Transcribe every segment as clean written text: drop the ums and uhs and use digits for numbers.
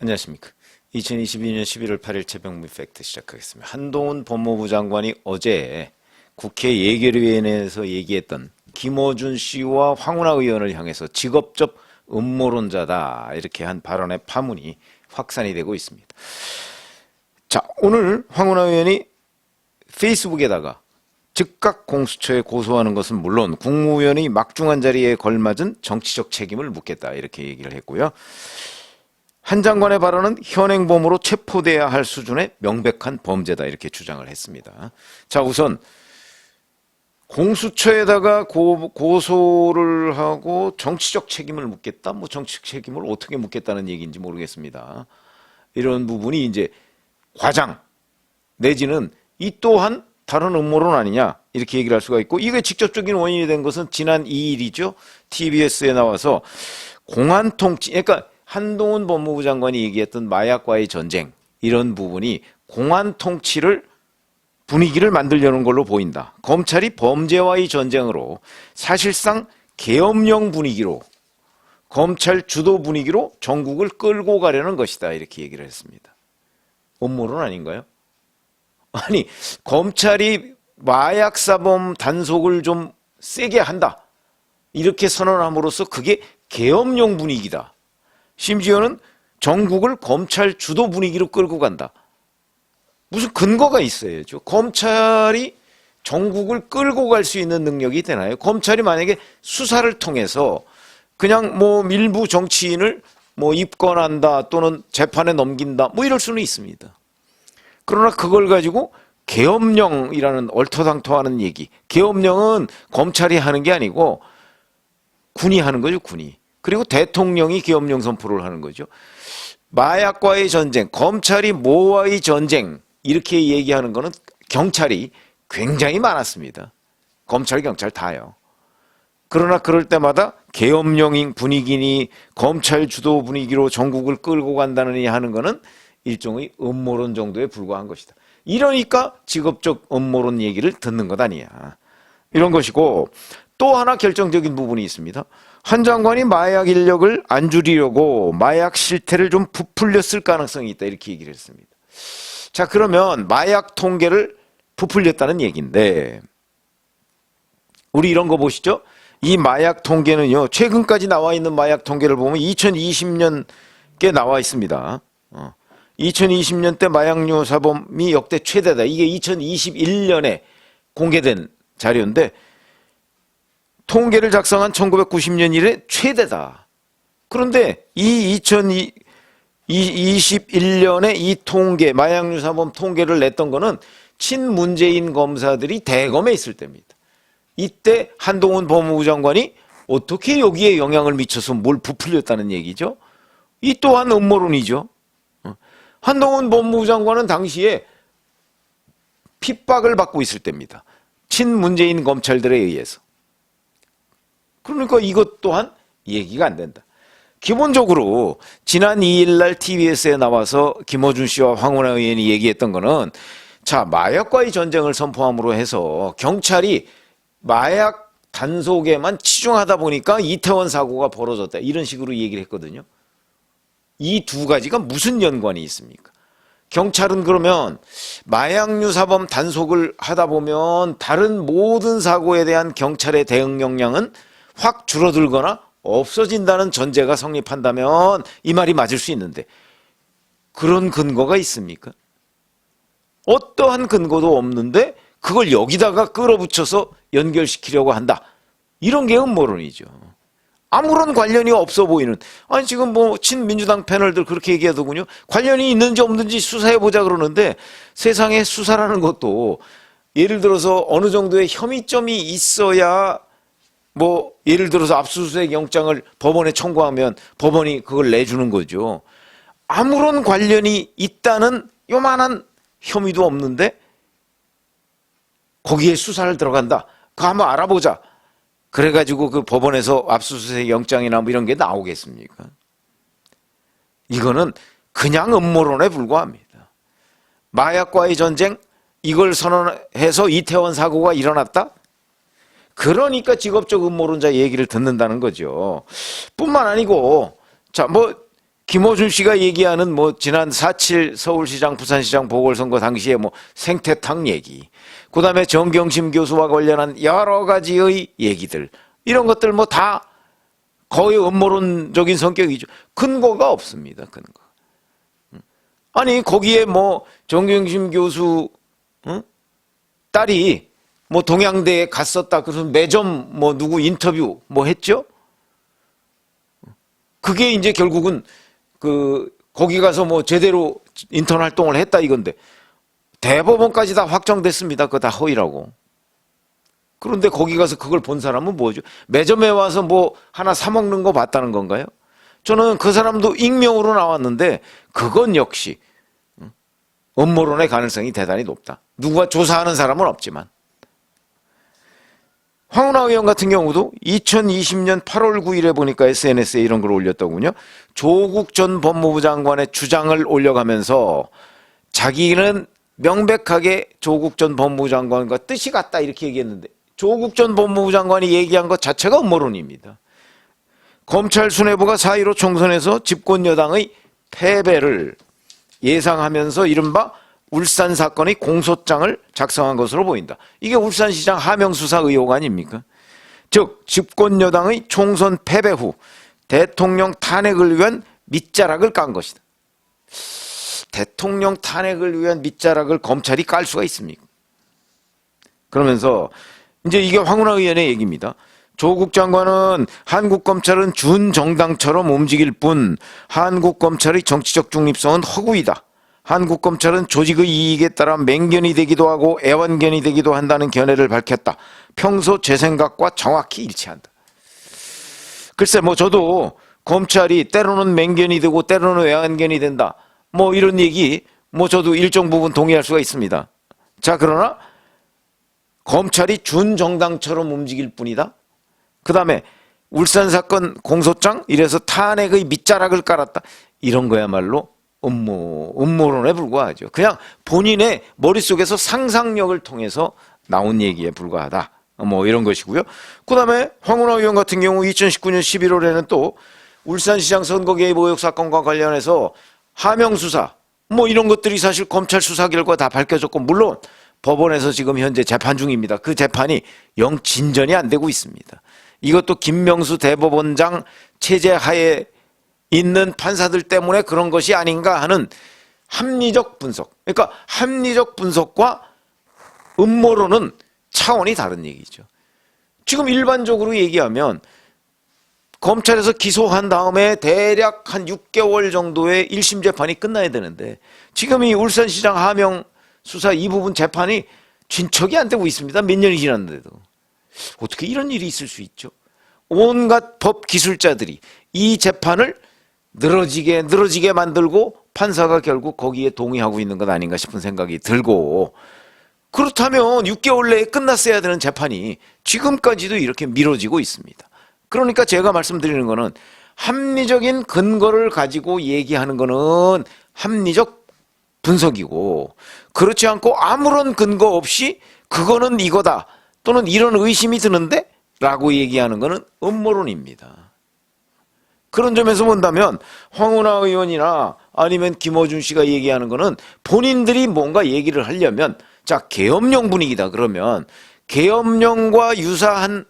안녕하십니까. 2022년 11월 8일 최병무 팩트 시작하겠습니다. 한동훈 법무부 장관이 어제 국회 예결위원회에서 얘기했던 김어준 씨와 황운하 의원을 향해서 직업적 음모론자다 이렇게 한 발언의 파문이 확산이 되고 있습니다. 자, 오늘 황운하 의원이 페이스북에다가 즉각 공수처에 고소하는 것은 물론 국무위원의 막중한 자리에 걸맞은 정치적 책임을 묻겠다 이렇게 얘기를 했고요. 한 장관의 발언은 현행범으로 체포돼야 할 수준의 명백한 범죄다 이렇게 주장을 했습니다. 자, 우선 공수처에다가 고소를 하고 정치적 책임을 묻겠다? 뭐 정치적 책임을 어떻게 묻겠다는 얘기인지 모르겠습니다. 이런 부분이 이제 과장 내지는 이 또한 다른 음모론 아니냐 이렇게 얘기를 할 수가 있고, 이게 직접적인 원인이 된 것은 지난 2일이죠. TBS에 나와서 공안 통치, 그러니까 한동훈 법무부 장관이 얘기했던 마약과의 전쟁, 이런 부분이 공안 통치를 분위기를 만들려는 걸로 보인다. 검찰이 범죄와의 전쟁으로 사실상 계엄령 분위기로, 검찰 주도 분위기로 전국을 끌고 가려는 것이다 이렇게 얘기를 했습니다. 음모론 아닌가요? 아니, 검찰이 마약사범 단속을 좀 세게 한다 이렇게 선언함으로써 그게 계엄령 분위기다. 심지어는 전국을 검찰 주도 분위기로 끌고 간다. 무슨 근거가 있어야죠. 검찰이 전국을 끌고 갈 수 있는 능력이 되나요? 검찰이 만약에 수사를 통해서 그냥 뭐 일부 정치인을 뭐 입건한다 또는 재판에 넘긴다 뭐 이럴 수는 있습니다. 그러나 그걸 가지고 계엄령이라는 얼토당토하는 얘기, 계엄령은 검찰이 하는 게 아니고 군이 하는 거죠, 군이. 그리고 대통령이 계엄령 선포를 하는 거죠. 마약과의 전쟁, 검찰이 뭐와의 전쟁 이렇게 얘기하는 거는 경찰이 굉장히 많았습니다. 검찰, 경찰 다요. 그러나 그럴 때마다 계엄령인 분위기니 검찰 주도 분위기로 전국을 끌고 간다느니 하는 거는 일종의 음모론 정도에 불과한 것이다. 이러니까 직업적 음모론 얘기를 듣는 것 아니야. 이런 것이고, 또 하나 결정적인 부분이 있습니다. 한 장관이 마약 인력을 안 줄이려고 마약 실태를 좀 부풀렸을 가능성이 있다 이렇게 얘기를 했습니다. 자, 그러면 마약 통계를 부풀렸다는 얘기인데, 우리 이런 거 보시죠. 이 마약 통계는요, 최근까지 나와 있는 마약 통계를 보면 2020년께 나와 있습니다. 2020년 때 마약류 사범이 역대 최대다. 이게 2021년에 공개된 자료인데 통계를 작성한 1990년 이래 최대다. 그런데 이 2021년에 이 통계, 마약류 사범 통계를 냈던 거는 친문재인 검사들이 대검에 있을 때입니다. 이때 한동훈 법무부 장관이 어떻게 여기에 영향을 미쳐서 뭘 부풀렸다는 얘기죠? 이 또한 음모론이죠. 한동훈 법무부 장관은 당시에 핍박을 받고 있을 때입니다. 친문재인 검찰들에 의해서. 그러니까 이것 또한 얘기가 안 된다. 기본적으로 지난 2일 날 TBS에 나와서 김어준 씨와 황운하 의원이 얘기했던 거는, 자, 마약과의 전쟁을 선포함으로 해서 경찰이 마약 단속에만 치중하다 보니까 이태원 사고가 벌어졌다 이런 식으로 얘기를 했거든요. 이 두 가지가 무슨 연관이 있습니까? 경찰은 그러면 마약류 사범 단속을 하다 보면 다른 모든 사고에 대한 경찰의 대응 역량은 확 줄어들거나 없어진다는 전제가 성립한다면 이 말이 맞을 수 있는데, 그런 근거가 있습니까? 어떠한 근거도 없는데 그걸 여기다가 끌어붙여서 연결시키려고 한다. 이런 게 음모론이죠. 아무런 관련이 없어 보이는, 아니 지금 뭐 친민주당 패널들 그렇게 얘기하더군요. 관련이 있는지 없는지 수사해보자 그러는데, 세상에 수사라는 것도 예를 들어서 어느 정도의 혐의점이 있어야 뭐 예를 들어서 압수수색 영장을 법원에 청구하면 법원이 그걸 내주는 거죠. 아무런 관련이 있다는 요만한 혐의도 없는데 거기에 수사를 들어간다. 그거 한번 알아보자. 그래가지고 그 법원에서 압수수색 영장이나 뭐 이런 게 나오겠습니까? 이거는 그냥 음모론에 불과합니다. 마약과의 전쟁, 이걸 선언해서 이태원 사고가 일어났다? 그러니까 직업적 음모론자 얘기를 듣는다는 거죠. 뿐만 아니고, 자, 뭐 김어준 씨가 얘기하는 뭐 지난 4.7 서울시장, 부산시장 보궐선거 당시에 뭐 생태탕 얘기, 그다음에 정경심 교수와 관련한 여러 가지의 얘기들, 이런 것들 뭐 다 거의 음모론적인 성격이죠. 근거가 없습니다. 근거. 아니 거기에 뭐 정경심 교수 딸이 뭐 동양대에 갔었다, 그래서 매점 뭐 누구 인터뷰 뭐 했죠? 그게 이제 결국은 거기 가서 뭐 제대로 인턴 활동을 했다 이건데, 대법원까지 다 확정됐습니다. 그거 다 허위라고. 그런데 거기 가서 그걸 본 사람은 뭐죠? 매점에 와서 뭐 하나 사 먹는 거 봤다는 건가요? 저는 그 사람도 익명으로 나왔는데 그건 역시 음모론의 가능성이 대단히 높다. 누가 조사하는 사람은 없지만. 황운하 의원 같은 경우도 2020년 8월 9일에 보니까 SNS에 이런 걸 올렸더군요. 조국 전 법무부 장관의 주장을 올려가면서 자기는 명백하게 조국 전 법무부 장관과 뜻이 같다 이렇게 얘기했는데, 조국 전 법무부 장관이 얘기한 것 자체가 음모론입니다. 검찰 수뇌부가 4.15 총선에서 집권 여당의 패배를 예상하면서 이른바 울산 사건의 공소장을 작성한 것으로 보인다. 이게 울산시장 하명수사 의혹 아닙니까? 즉 집권 여당의 총선 패배 후 대통령 탄핵을 위한 밑자락을 깐 것이다. 대통령 탄핵을 위한 밑자락을 검찰이 깔 수가 있습니까? 그러면서 이제 이게 황운하 의원의 얘기입니다. 조국 장관은 한국 검찰은 준정당처럼 움직일 뿐 한국 검찰의 정치적 중립성은 허구이다. 한국 검찰은 조직의 이익에 따라 맹견이 되기도 하고 애완견이 되기도 한다는 견해를 밝혔다. 평소 제 생각과 정확히 일치한다. 글쎄 뭐 저도 검찰이 때로는 맹견이 되고 때로는 애완견이 된다, 뭐 이런 얘기 뭐 저도 일정 부분 동의할 수가 있습니다. 자, 그러나 검찰이 준정당처럼 움직일 뿐이다. 그 다음에 울산 사건 공소장 이래서 탄핵의 밑자락을 깔았다. 이런 거야말로 음모론에 불과하죠. 그냥 본인의 머릿속에서 상상력을 통해서 나온 얘기에 불과하다. 뭐 이런 것이고요. 그 다음에 황운하 의원 같은 경우 2019년 11월에는 또 울산시장 선거 개입 의혹 사건과 관련해서 하명수사 뭐 이런 것들이 사실 검찰 수사 결과 다 밝혀졌고, 물론 법원에서 지금 현재 재판 중입니다. 그 재판이 영 진전이 안 되고 있습니다. 이것도 김명수 대법원장 체제 하에 있는 판사들 때문에 그런 것이 아닌가 하는 합리적 분석. 그러니까 합리적 분석과 음모론은 차원이 다른 얘기죠. 지금 일반적으로 얘기하면 검찰에서 기소한 다음에 대략 한 6개월 정도의 1심 재판이 끝나야 되는데, 지금 이 울산시장 하명 수사 이 부분 재판이 진척이 안 되고 있습니다. 몇 년이 지났는데도. 어떻게 이런 일이 있을 수 있죠? 온갖 법 기술자들이 이 재판을 늘어지게 만들고 판사가 결국 거기에 동의하고 있는 것 아닌가 싶은 생각이 들고, 그렇다면 6개월 내에 끝났어야 되는 재판이 지금까지도 이렇게 미뤄지고 있습니다. 그러니까 제가 말씀드리는 거는 합리적인 근거를 가지고 얘기하는 거는 합리적 분석이고, 그렇지 않고 아무런 근거 없이 그거는 이거다 또는 이런 의심이 드는데 라고 얘기하는 거는 음모론입니다. 그런 점에서 본다면 황운하 의원이나 아니면 김어준 씨가 얘기하는 거는 본인들이 뭔가 얘기를 하려면, 자, 계엄령 분위기다 그러면 계엄령과 유사한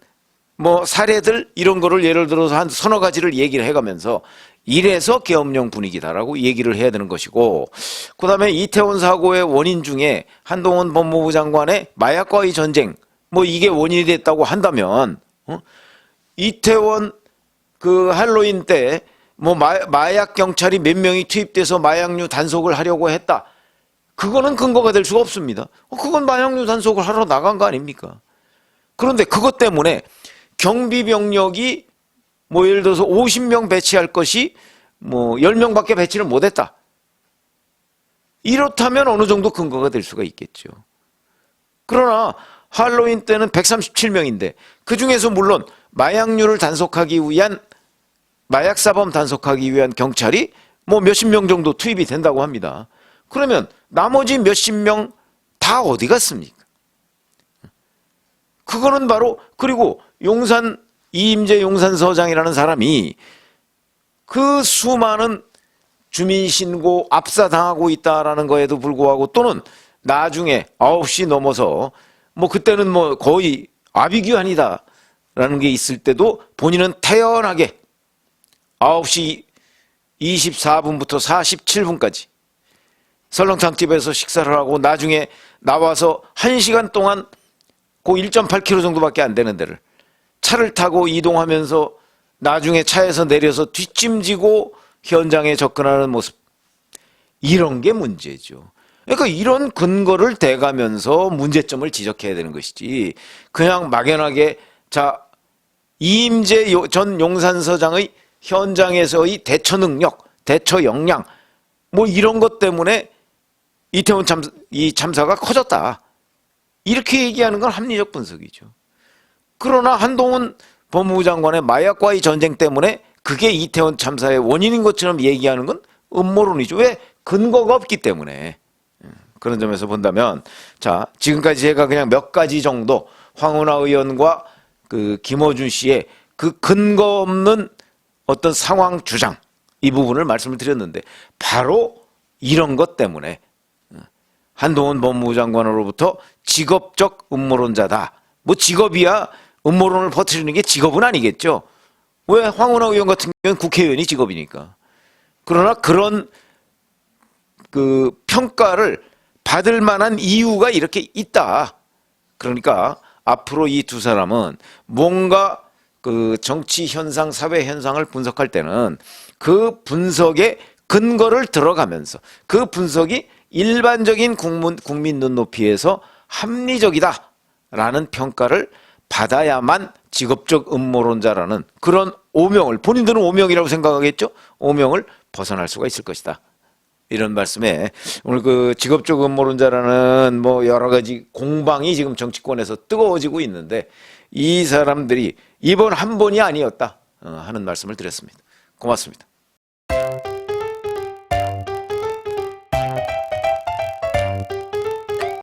뭐 사례들 이런 거를 예를 들어서 한 서너 가지를 얘기를 해가면서 이래서 계엄령 분위기다라고 얘기를 해야 되는 것이고, 그 다음에 이태원 사고의 원인 중에 한동훈 법무부 장관의 마약과의 전쟁 뭐 이게 원인이 됐다고 한다면, 이태원 그 할로윈 때 뭐 마약 경찰이 몇 명이 투입돼서 마약류 단속을 하려고 했다. 그거는 근거가 될 수가 없습니다. 그건 마약류 단속을 하러 나간 거 아닙니까? 그런데 그것 때문에 경비병력이 뭐 예를 들어서 50명 배치할 것이 뭐 10명밖에 배치를 못했다. 이렇다면 어느 정도 근거가 될 수가 있겠죠. 그러나 할로윈 때는 137명인데 그중에서 물론 마약류를 단속하기 위한, 마약사범 단속하기 위한 경찰이 뭐 몇십 명 정도 투입이 된다고 합니다. 그러면 나머지 몇십 명 다 어디 갔습니까? 그거는 바로, 그리고 용산 이임재 용산서장이라는 사람이 그 수많은 주민신고 압사당하고 있다라는 거에도 불구하고 또는 나중에 9시 넘어서 뭐 그때는 뭐 거의 아비규환이다라는 게 있을 때도 본인은 태연하게 9시 24분부터 47분까지 설렁탕집에서 식사를 하고 나중에 나와서 1시간 동안 그 1.8km 정도밖에 안 되는 데를 차를 타고 이동하면서 나중에 차에서 내려서 뒷짐지고 현장에 접근하는 모습. 이런 게 문제죠. 그러니까 이런 근거를 대가면서 문제점을 지적해야 되는 것이지 그냥 막연하게 자 이임재 전 용산서장의 현장에서의 대처 능력, 대처 역량 뭐 이런 것 때문에 이태원 참사가 커졌다. 이렇게 얘기하는 건 합리적 분석이죠. 그러나 한동훈 법무부 장관의 마약과의 전쟁 때문에 그게 이태원 참사의 원인인 것처럼 얘기하는 건 음모론이죠. 왜? 근거가 없기 때문에. 그런 점에서 본다면 자 지금까지 제가 그냥 몇 가지 정도 황운하 의원과 그 김어준 씨의 그 근거 없는 어떤 상황 주장 이 부분을 말씀을 드렸는데 바로 이런 것 때문에 한동훈 법무부 장관으로부터 직업적 음모론자다. 뭐 직업이야 음모론을 퍼뜨리는 게 직업은 아니겠죠. 왜 황운하 의원 같은 경우는 국회의원이 직업이니까. 그러나 그런 그 평가를 받을 만한 이유가 이렇게 있다. 그러니까 앞으로 이 두 사람은 뭔가 그 정치 현상, 사회 현상을 분석할 때는 그 분석의 근거를 들어가면서 그 분석이 일반적인 국민 눈높이에서 합리적이다라는 평가를 받아야만 직업적 음모론자라는 그런 오명을 본인들은 오명이라고 생각하겠죠? 오명을 벗어날 수가 있을 것이다. 이런 말씀에 오늘 그 직업적 음모론자라는 뭐 여러 가지 공방이 지금 정치권에서 뜨거워지고 있는데 이 사람들이 이번 한 번이 아니었다 하는 말씀을 드렸습니다. 고맙습니다.